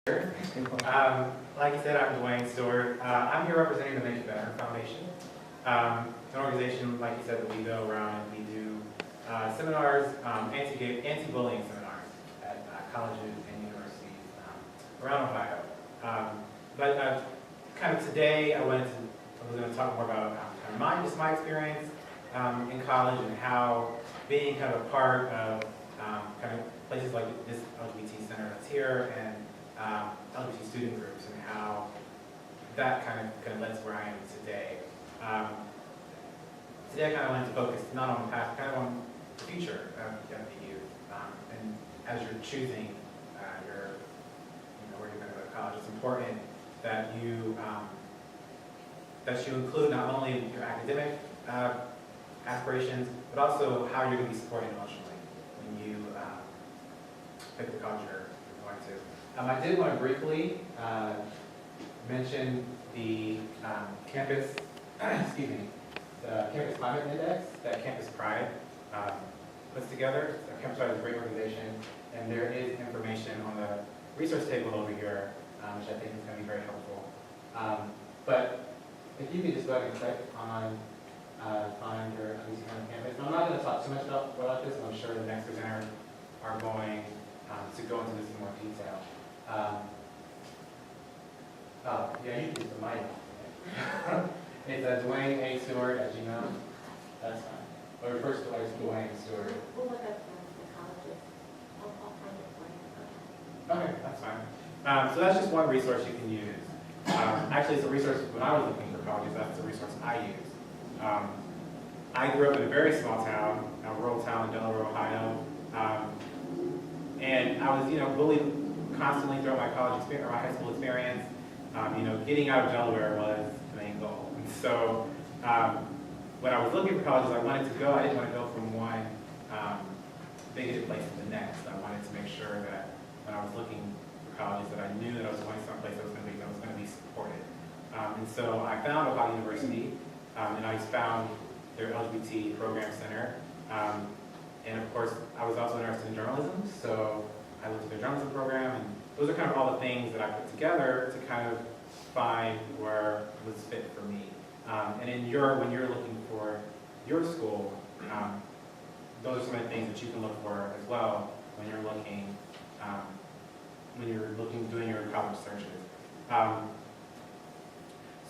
Like you said, I'm Dwayne Steward. I'm here representing the Make It Better Foundation. It's an organization, like you said, that we go around and we do seminars, anti-bullying seminars at colleges and universities around Ohio. But kind of today, I was going to talk more about kind of my experience in college and how being kind of a part of kind of places like this LGBT center that's here and LGBT student groups and how that kind of led to where I am today. Today I kind of wanted to focus not on the past, kind of on the future of the youth. And as you're choosing where you're going to go to college, it's important that you include not only your academic aspirations, but also how you're going to be supported emotionally when you pick the college you're going to. I did want to briefly mention the campus, the Campus Climate Index that Campus Pride puts together. So Campus Pride is a great organization, and there is information on the resource table over here, which I think is going to be very helpful. But if you could just go ahead and click on find your LGBT on campus. And I'm not going to talk too much about this. I'm sure the next presenters are going to go into this in more detail. Yeah, you can use the mic. It's Dwayne A. Steward at Gmail. That's fine. Or first, like Dwayne Steward. We'll look up the colleges. I'll find it for you. Okay, that's fine. So that's just one resource you can use. Actually, it's a resource when I was looking for colleges. That's the resource I used. I grew up in a very small town, a rural town in Delaware, Ohio, and I was, bullied constantly throughout my college experience, or my high school experience. Getting out of Delaware was the main goal. And so, when I was looking for colleges, I wanted to go. I didn't want to go from one bigoted place to the next. I wanted to make sure that when I was looking for colleges, that I knew that I was going someplace that was going to be supported. And so I found Ohio University. And I found their LGBT program center. And of course, I was also interested in journalism, so I looked at their journalism program, and those are kind of all the things that I put together to kind of find where it was fit for me. And when you're looking for your school, those are some of the things that you can look for as well when you're doing your college searches.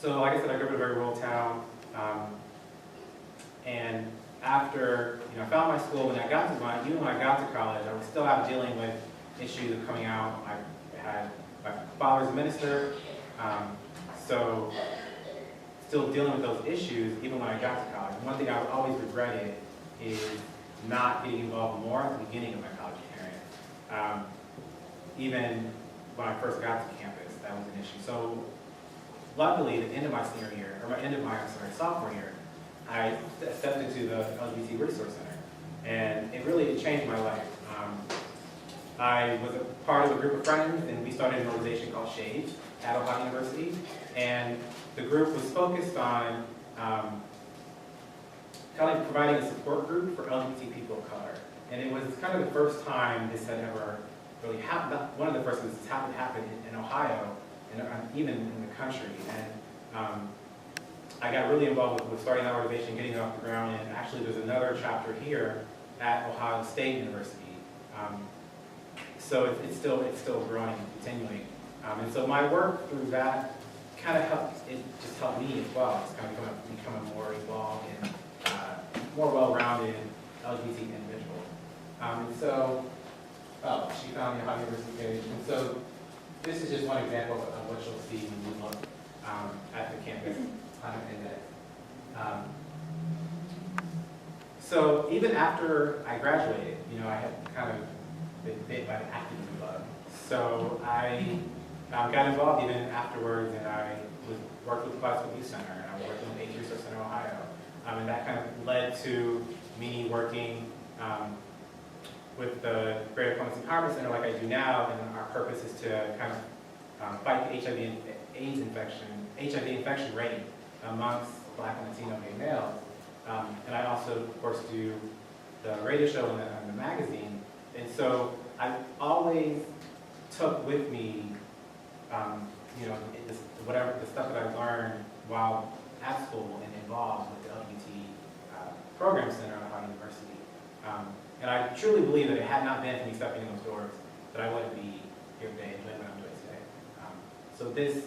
So like I said, I grew up in a very rural town. And after I found my school, even when I got to college, I was still out dealing with issues of coming out. My father's a minister, so still dealing with those issues even when I got to college. One thing I always regretted is not getting involved more at the beginning of my college experience. Even when I first got to campus, that was an issue. So luckily, at the end of my senior year, or sophomore year, I stepped into the LGBT Resource Center, and it changed my life. I was a part of a group of friends, and we started an organization called Shades at Ohio University, and the group was focused on kind of providing a support group for LGBT people of color. And it was kind of the first time this had ever really happened, one of the first times this happened in Ohio, and even in the country. And I got really involved with starting that organization, getting it off the ground, and actually there's another chapter here at Ohio State University. So it's still growing and continuing. And so my work through that kind of helped me as well. It's kind of becoming more involved and more well-rounded LGBT individual. And so, she found the Ohio University page. And so this is just one example of what you'll see when you look at the campus climate index. So even after I graduated, I had kind of been bit by the activism bug. So I got involved even afterwards, and I worked with the Prospective Youth Center, and I was working with Resource Center Ohio. And that kind of led to me working with the Greater Columbus Empowerment Center like I do now, and our purpose is to kind of fight the HIV infection rate amongst Black and Latino gay males. And I also, of course, do the radio show and the magazine. And so I always took with me you know, whatever the stuff that I've learned while at school and involved with the LGBT Program Center at Ohio University. And I truly believe that it had not been for me stepping in those doors, that I wouldn't be here today and doing what I'm doing today. So this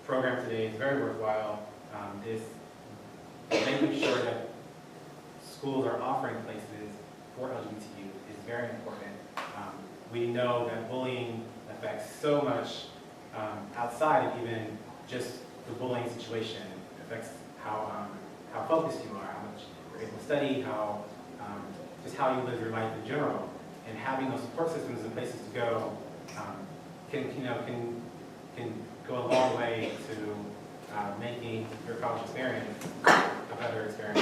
program today is very worthwhile. This making sure that schools are offering places for LGBT youth is very important. We know that bullying affects so much outside of even just the bullying situation. It affects how focused you are, how much you're able to study, just how you live your life in general. And having those support systems and places to go can go a long way to making your college experience a better experience.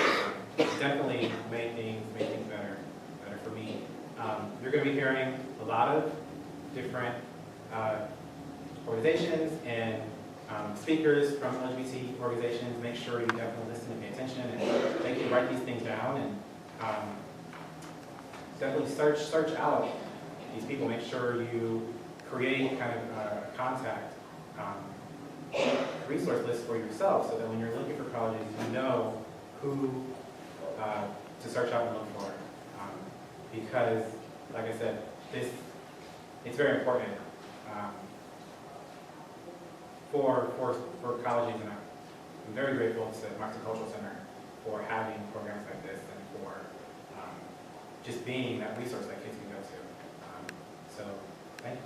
Definitely make things better for me. You're going to be hearing a lot of different organizations and speakers from LGBT organizations. Make sure you definitely listen and pay attention, and make you write these things down, and definitely search out these people. Make sure you create kind of a contact resource list for yourself, so that when you're looking for colleges, you know who to search out and look for. Because, like I said, it's very important for colleges, and I'm very grateful to the Multicultural Center for having programs like this and for just being that resource that kids can go to. So, thank you.